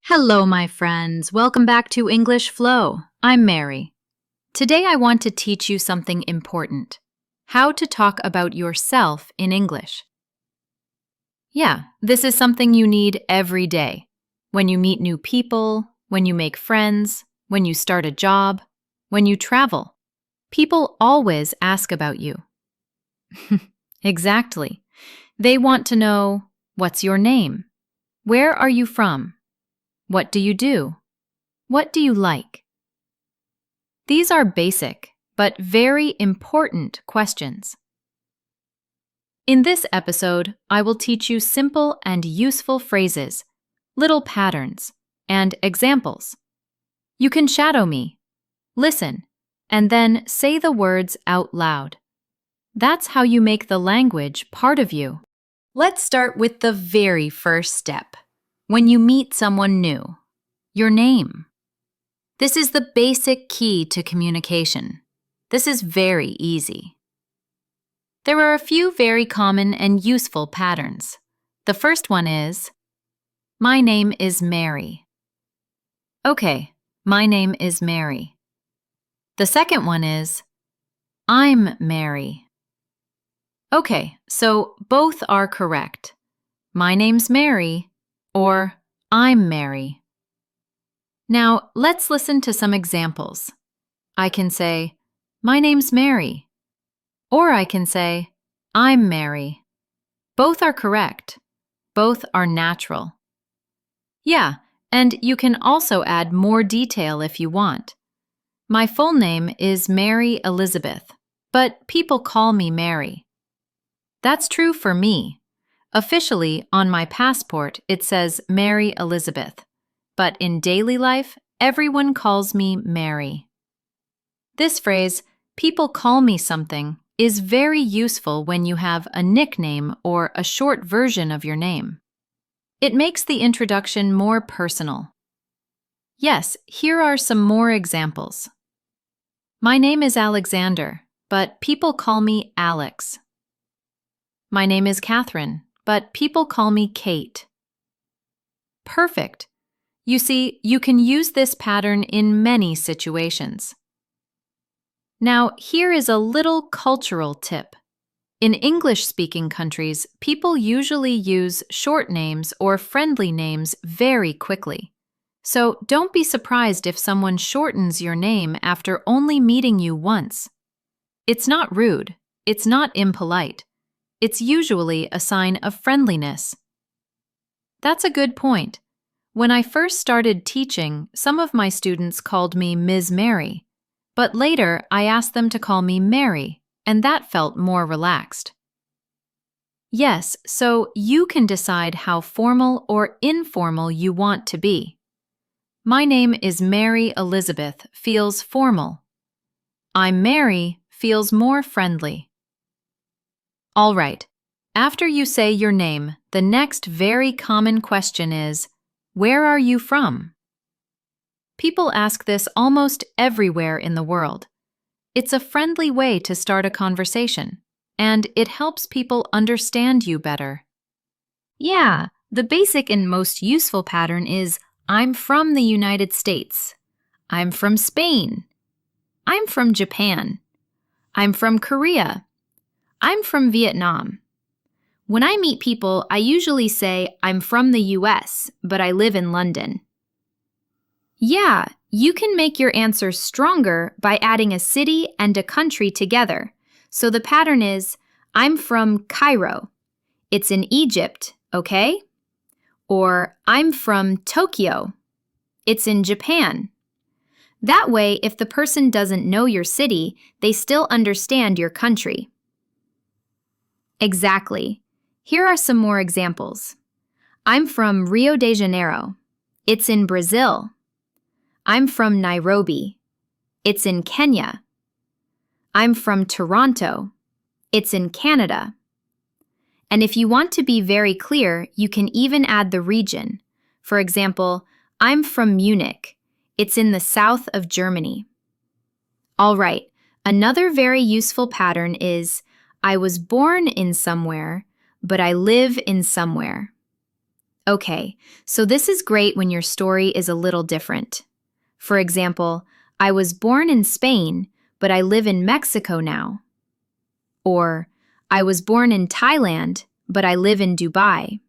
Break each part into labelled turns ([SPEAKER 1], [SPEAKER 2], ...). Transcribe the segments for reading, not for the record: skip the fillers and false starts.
[SPEAKER 1] Hello, my friends. Welcome back to English Flow. I'm Mary. Today I want to teach you something important: how to talk about yourself in English. Yeah, this is something you need every day. When you meet new people, when you make friends, when you start a job, when you travel. People always ask about you. Exactly. They want to know, what's your name? Where are you from? What do you do? What do you like? These are basic, but very important questions. In this episode, I will teach you simple and useful phrases, little patterns, and examples. You can shadow me, listen, and then say the words out loud. That's how you make the language part of you. Let's start with the very first step. When you meet someone new, your name. This is the basic key to communication. This is very easy. There are a few very common and useful patterns. The first one is, my name is Mary. Okay, my name is Mary. The second one is, I'm Mary. Okay, so both are correct. My name's Mary or I'm Mary. Now, let's listen to some examples. I can say, my name's Mary. Or I can say, I'm Mary. Both are correct. Both are natural. Yeah, and you can also add more detail if you want. My full name is Mary Elizabeth, but people call me Mary. That's true for me. Officially, on my passport, it says Mary Elizabeth. But in daily life, everyone calls me Mary. This phrase, people call me something, is very useful when you have a nickname or a short version of your name. It makes the introduction more personal. Yes, here are some more examples. My name is Alexander, but people call me Alex. My name is Catherine, but people call me Kate. Perfect. You see, you can use this pattern in many situations. Now, here is a little cultural tip. In English-speaking countries, people usually use short names or friendly names very quickly. So don't be surprised if someone shortens your name after only meeting you once. It's not rude. It's not impolite. It's usually a sign of friendliness. That's a good point. When I first started teaching, some of my students called me Ms. Mary, but later I asked them to call me Mary, and that felt more relaxed. Yes, so you can decide how formal or informal you want to be. My name is Mary Elizabeth feels formal. I'm Mary feels more friendly. All right, after you say your name, the next very common question is, where are you from? People ask this almost everywhere in the world. It's a friendly way to start a conversation, and it helps people understand you better. Yeah, the basic and most useful pattern is, I'm from the United States. I'm from Spain. I'm from Japan. I'm from Korea. I'm from Vietnam. When I meet people, I usually say, I'm from the US, but I live in London. Yeah, you can make your answer stronger by adding a city and a country together. So the pattern is, I'm from Cairo. It's in Egypt, okay? Or, I'm from Tokyo. It's in Japan. That way, if the person doesn't know your city, they still understand your country. Exactly. Here are some more examples. I'm from Rio de Janeiro. It's in Brazil. I'm from Nairobi. It's in Kenya. I'm from Toronto. It's in Canada. And if you want to be very clear, you can even add the region. For example, I'm from Munich. It's in the south of Germany. All right, another very useful pattern is, I was born in somewhere, but I live in somewhere. Okay, so this is great when your story is a little different. For example, I was born in Spain, but I live in Mexico now. Or, I was born in Thailand, but I live in Dubai.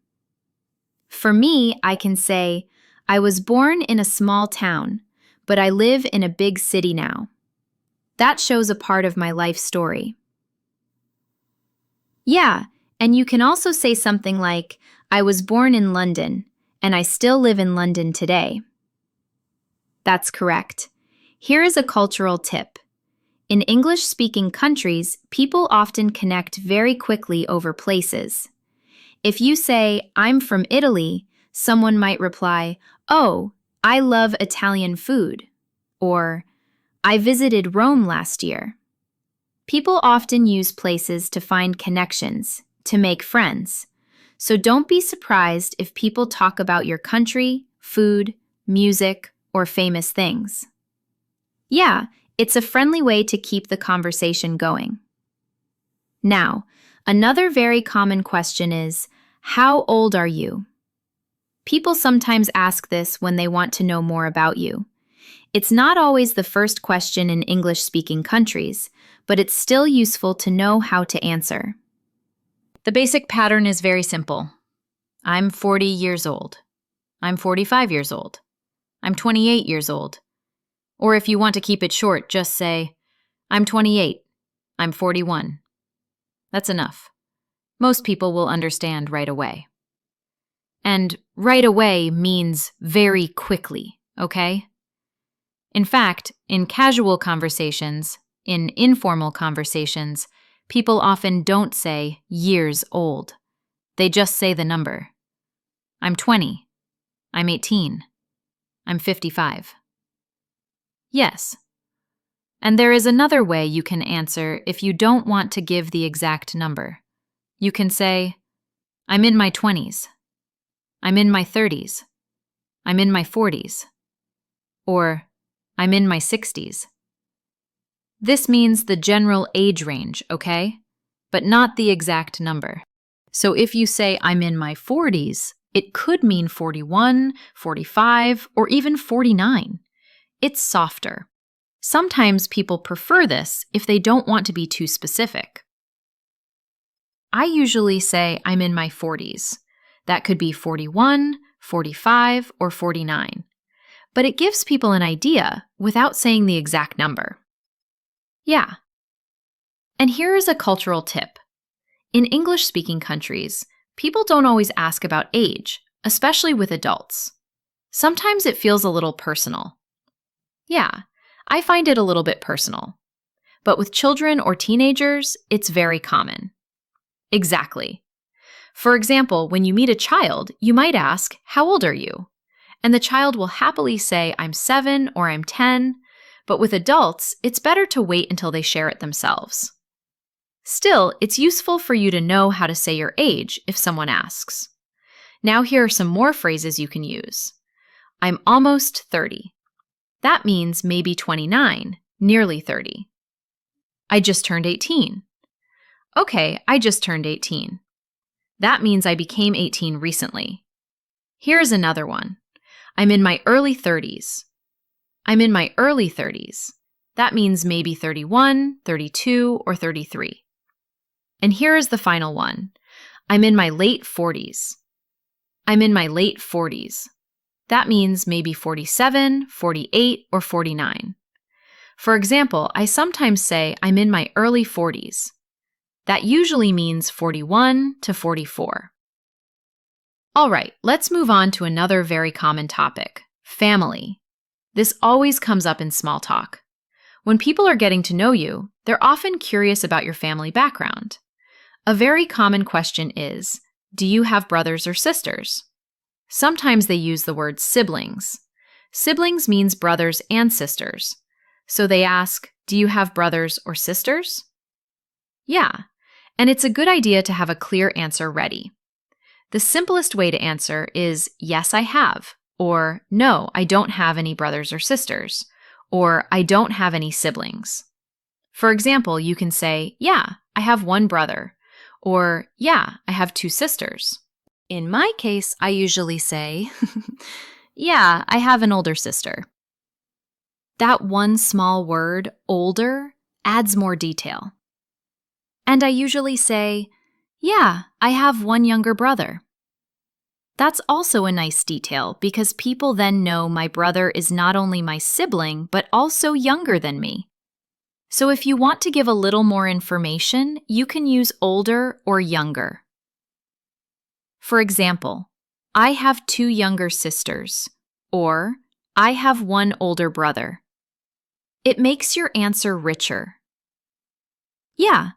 [SPEAKER 1] For me, I can say, I was born in a small town, but I live in a big city now. That shows a part of my life story. Yeah, and you can also say something like, I was born in London, and I still live in London today. That's correct. Here is a cultural tip. In English-speaking countries, people often connect very quickly over places. If you say, I'm from Italy, someone might reply, Oh, I love Italian food. Or, I visited Rome last year. People often use places to find connections, to make friends. So don't be surprised if people talk about your country, food, music, or famous things. Yeah, it's a friendly way to keep the conversation going. Now, another very common question is, how old are you? People sometimes ask this when they want to know more about you. It's not always the first question in English-speaking countries, but it's still useful to know how to answer. The basic pattern is very simple. I'm 40 years old. I'm 45 years old. I'm 28 years old. Or if you want to keep it short, just say, I'm 28. I'm 41. That's enough. Most people will understand right away. And right away means very quickly, okay? In fact, in casual conversations, in informal conversations, people often don't say years old. They just say the number. I'm 20. I'm 18. I'm 55. Yes. And there is another way you can answer if you don't want to give the exact number. You can say, I'm in my 20s. I'm in my 30s. I'm in my 40s. Or, I'm in my 60s. This means the general age range, okay? But not the exact number. So if you say, I'm in my 40s, it could mean 41, 45, or even 49. It's softer. Sometimes people prefer this if they don't want to be too specific. I usually say I'm in my 40s. That could be 41, 45, or 49. But it gives people an idea without saying the exact number. Yeah. And here is a cultural tip. In English-speaking countries, people don't always ask about age, especially with adults. Sometimes it feels a little personal. Yeah, I find it a little bit personal. But with children or teenagers, it's very common. Exactly. For example, when you meet a child, you might ask, how old are you? And the child will happily say, I'm 7 or I'm 10, but with adults, it's better to wait until they share it themselves. Still, it's useful for you to know how to say your age if someone asks. Now here are some more phrases you can use. I'm almost 30. That means maybe 29, nearly 30. I just turned 18. Okay, I just turned 18. That means I became 18 recently. Here's another one. I'm in my early 30s. I'm in my early 30s. That means maybe 31, 32, or 33. And here is the final one. I'm in my late 40s. I'm in my late 40s. That means maybe 47, 48, or 49. For example, I sometimes say I'm in my early 40s. That usually means 41 to 44. All right, let's move on to another very common topic, family. This always comes up in small talk. When people are getting to know you, they're often curious about your family background. A very common question is, do you have brothers or sisters? Sometimes they use the word siblings. Siblings means brothers and sisters. So they ask, do you have brothers or sisters? Yeah, and it's a good idea to have a clear answer ready. The simplest way to answer is, yes, I have, or no, I don't have any brothers or sisters, or I don't have any siblings. For example, you can say, yeah, I have one brother, or yeah, I have 2 sisters. In my case, I usually say, yeah, I have an older sister. That one small word, older, adds more detail. And I usually say, yeah, I have one younger brother. That's also a nice detail because people then know my brother is not only my sibling, but also younger than me. So if you want to give a little more information, you can use older or younger. For example, I have 2 younger sisters, or I have one older brother. It makes your answer richer. Yeah,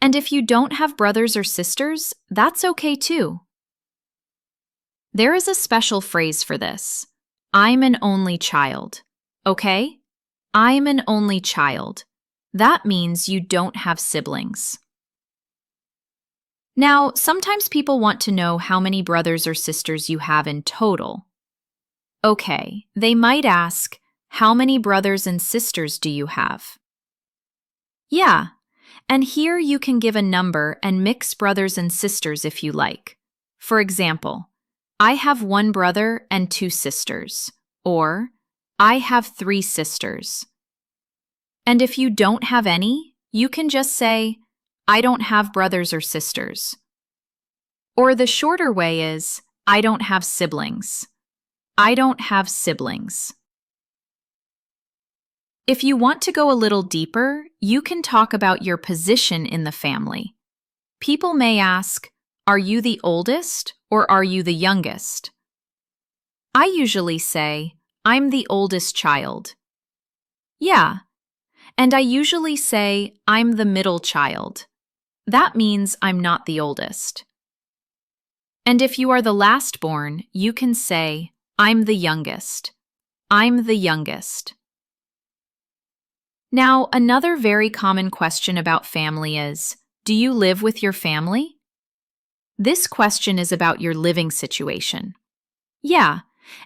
[SPEAKER 1] and if you don't have brothers or sisters, that's okay too. There is a special phrase for this. I'm an only child. Okay? I'm an only child. That means you don't have siblings. Now, sometimes people want to know how many brothers or sisters you have in total. Okay, they might ask, how many brothers and sisters do you have? Yeah, and here you can give a number and mix brothers and sisters if you like. For example, I have 1 brother and 2 sisters, or I have 3 sisters. And if you don't have any, you can just say, I don't have brothers or sisters. Or the shorter way is, I don't have siblings. I don't have siblings. If you want to go a little deeper, you can talk about your position in the family. People may ask, are you the oldest or are you the youngest? I usually say, I'm the oldest child. Yeah, and I usually say, I'm the middle child. That means I'm not the oldest. And if you are the last born, you can say, I'm the youngest. I'm the youngest. Now, another very common question about family is, do you live with your family? This question is about your living situation. Yeah,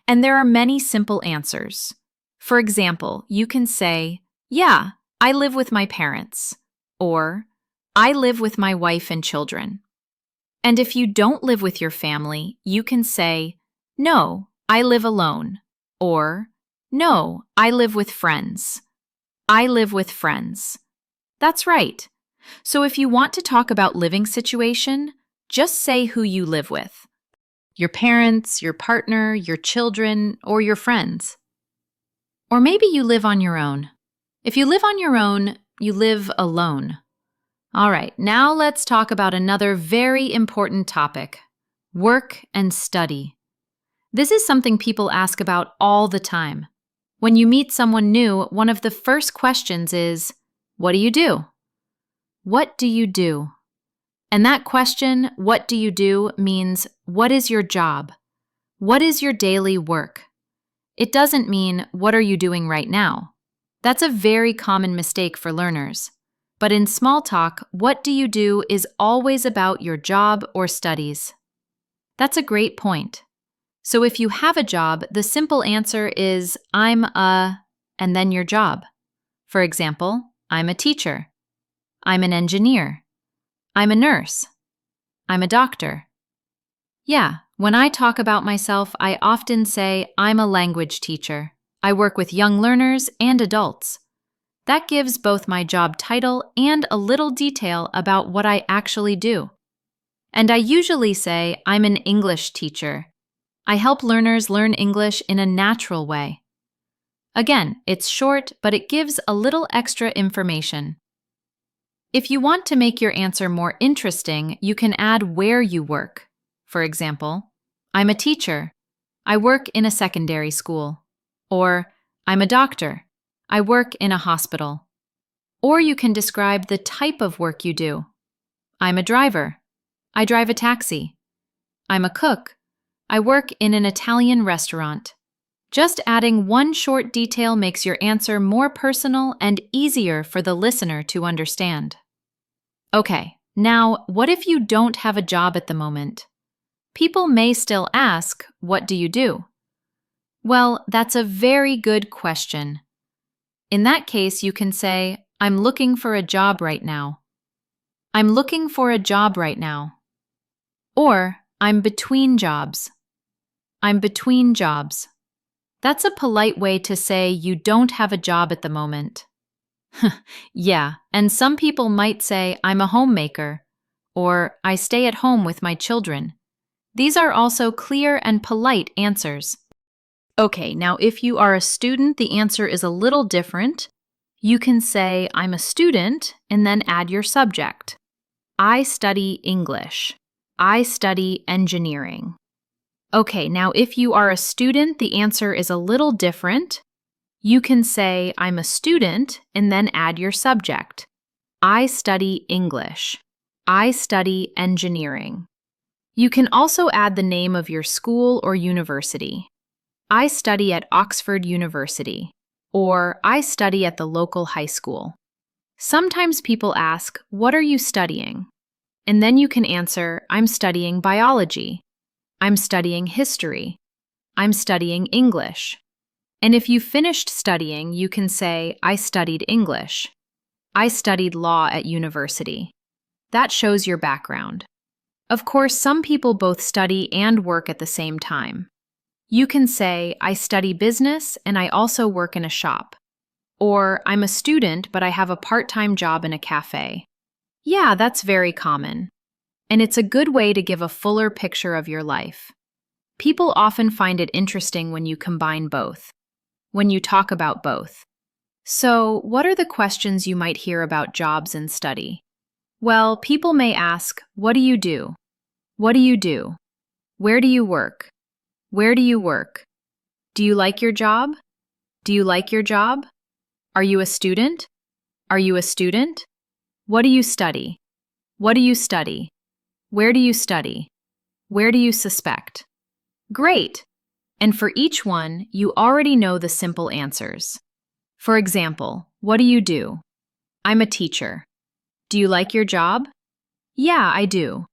[SPEAKER 1] and there are many simple answers. For example, you can say, yeah, I live with my parents, or I live with my wife and children. And if you don't live with your family, you can say, no, I live alone, or no, I live with friends. I live with friends. That's right. So if you want to talk about living situation, just say who you live with. Your parents, your partner, your children, or your friends. Or maybe you live on your own. If you live on your own, you live alone. All right, now let's talk about another very important topic, work and study. This is something people ask about all the time. When you meet someone new, one of the first questions is, what do you do? What do you do? And that question, what do you do, means what is your job? What is your daily work? It doesn't mean what are you doing right now? That's a very common mistake for learners. But in small talk, what do you do is always about your job or studies. That's a great point. So if you have a job, the simple answer is I'm a, and then your job. For example, I'm a teacher. I'm an engineer. I'm a nurse. I'm a doctor. Yeah, when I talk about myself, I often say I'm a language teacher. I work with young learners and adults. That gives both my job title and a little detail about what I actually do. And I usually say I'm an English teacher. I help learners learn English in a natural way. Again, it's short, but it gives a little extra information. If you want to make your answer more interesting, you can add where you work. For example, I'm a teacher. I work in a secondary school. Or, I'm a doctor. I work in a hospital. Or you can describe the type of work you do. I'm a driver. I drive a taxi. I'm a cook. I work in an Italian restaurant. Just adding one short detail makes your answer more personal and easier for the listener to understand. Okay, now what if you don't have a job at the moment? People may still ask, what do you do? Well, that's a very good question. In that case, you can say, I'm looking for a job right now. I'm looking for a job right now. Or, I'm between jobs. I'm between jobs. That's a polite way to say you don't have a job at the moment. Yeah, and some people might say I'm a homemaker, or I stay at home with my children. These are also clear and polite answers. Okay, now if you are a student, the answer is a little different. You can say I'm a student and then add your subject. I study English. I study engineering. Okay, now if you are a student, the answer is a little different. You can say, I'm a student, and then add your subject. I study English. I study engineering. You can also add the name of your school or university. I study at Oxford University, or I study at the local high school. Sometimes people ask, what are you studying? And then you can answer, I'm studying biology. I'm studying history. I'm studying English. And if you finished studying, you can say, I studied English. I studied law at university. That shows your background. Of course, some people both study and work at the same time. You can say, I study business and I also work in a shop. Or, I'm a student, but I have a part-time job in a cafe. Yeah, that's very common. And it's a good way to give a fuller picture of your life. People often find it interesting when you combine both, when you talk about both. So, what are the questions you might hear about jobs and study? Well, people may ask, what do you do? What do you do? Where do you work? Where do you work? Do you like your job? Do you like your job? Are you a student? Are you a student? What do you study? What do you study? Where do you study? Where do you suspect? Great! And for each one, you already know the simple answers. For example, what do you do? I'm a teacher. Do you like your job? Yeah, I do.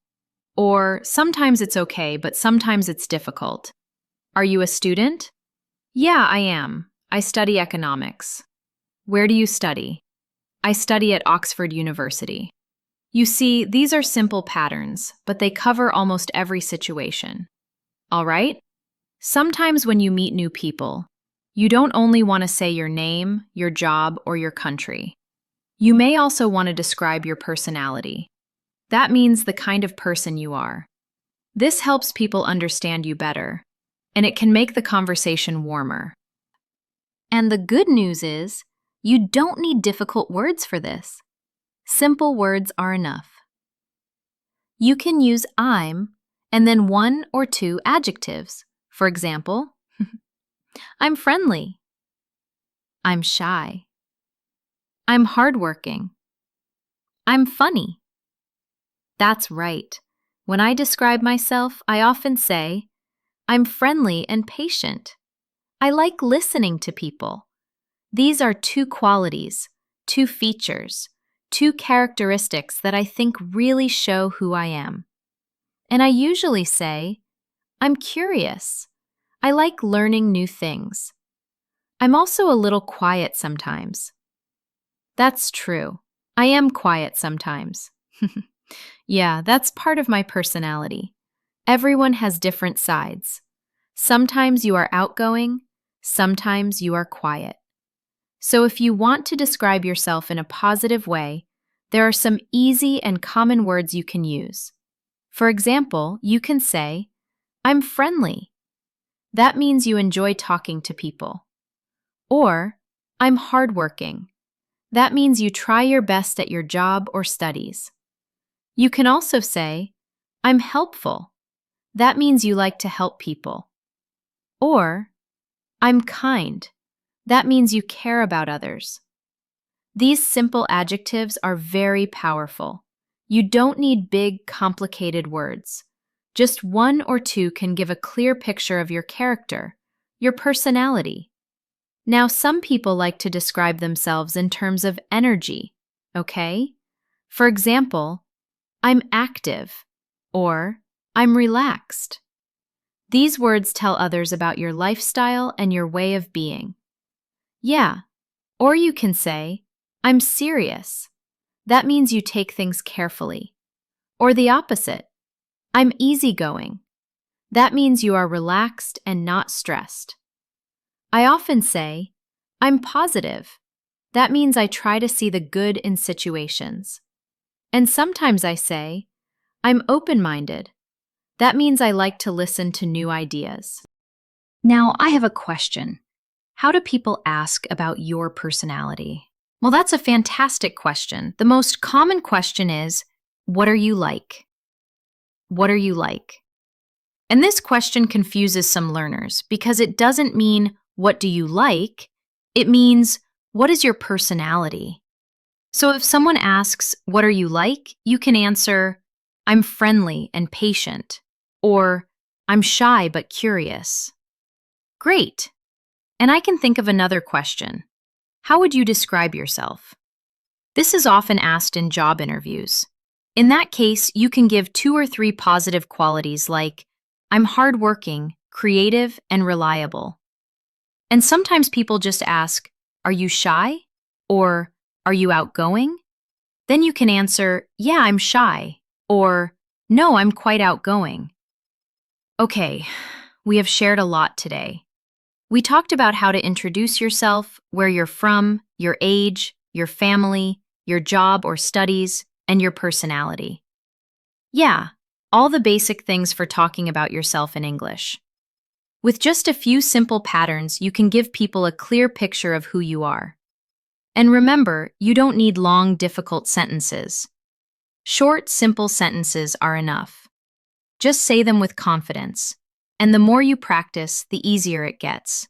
[SPEAKER 1] Or, sometimes it's okay, but sometimes it's difficult. Are you a student? Yeah, I am. I study economics. Where do you study? I study at Oxford University. You see, these are simple patterns, but they cover almost every situation. All right? Sometimes when you meet new people, you don't only want to say your name, your job, or your country. You may also want to describe your personality. That means the kind of person you are. This helps people understand you better, and it can make the conversation warmer. And the good news is, you don't need difficult words for this. Simple words are enough. You can use I'm and then one or two adjectives. For example, I'm friendly. I'm shy. I'm hardworking. I'm funny. That's right. When I describe myself, I often say, I'm friendly and patient. I like listening to people. These are two qualities, two features, two characteristics that I think really show who I am. And I usually say, I'm curious. I like learning new things. I'm also a little quiet sometimes. That's true. I am quiet sometimes. Yeah, that's part of my personality. Everyone has different sides. Sometimes you are outgoing, sometimes you are quiet. So if you want to describe yourself in a positive way, there are some easy and common words you can use. For example, you can say, I'm friendly. That means you enjoy talking to people. Or, I'm hardworking. That means you try your best at your job or studies. You can also say, I'm helpful. That means you like to help people. Or, I'm kind. That means you care about others. These simple adjectives are very powerful. You don't need big, complicated words. Just one or two can give a clear picture of your character, your personality. Now, some people like to describe themselves in terms of energy, okay? For example, I'm active, or I'm relaxed. These words tell others about your lifestyle and your way of being. Yeah, or you can say, I'm serious. That means you take things carefully. Or the opposite. I'm easygoing. That means you are relaxed and not stressed. I often say, I'm positive. That means I try to see the good in situations. And sometimes I say, I'm open-minded. That means I like to listen to new ideas. Now, I have a question. How do people ask about your personality? Well, that's a fantastic question. The most common question is, what are you like? What are you like? And this question confuses some learners because it doesn't mean, what do you like? It means, what is your personality? So if someone asks, what are you like? You can answer, I'm friendly and patient, or I'm shy but curious. Great. And I can think of another question. How would you describe yourself? This is often asked in job interviews. In that case, you can give 2 or 3 positive qualities like, I'm hardworking, creative, and reliable. And sometimes people just ask, are you shy? Or, are you outgoing? Then you can answer, yeah, I'm shy. Or, no, I'm quite outgoing. Okay, we have shared a lot today. We talked about how to introduce yourself, where you're from, your age, your family, your job or studies, and your personality. Yeah, all the basic things for talking about yourself in English. With just a few simple patterns, you can give people a clear picture of who you are. And remember, you don't need long, difficult sentences. Short, simple sentences are enough. Just say them with confidence, and the more you practice, the easier it gets.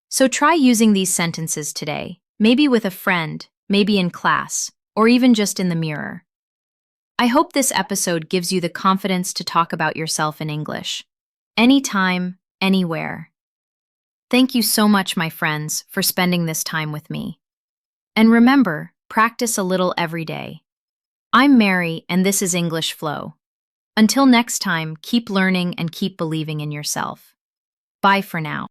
[SPEAKER 1] So try using these sentences today, maybe with a friend, maybe in class, or even just in the mirror. I hope this episode gives you the confidence to talk about yourself in English. Anytime, anywhere. Thank you so much, my friends, for spending this time with me. And remember, practice a little every day. I'm Mary, and this is English Flow. Until next time, keep learning and keep believing in yourself. Bye for now.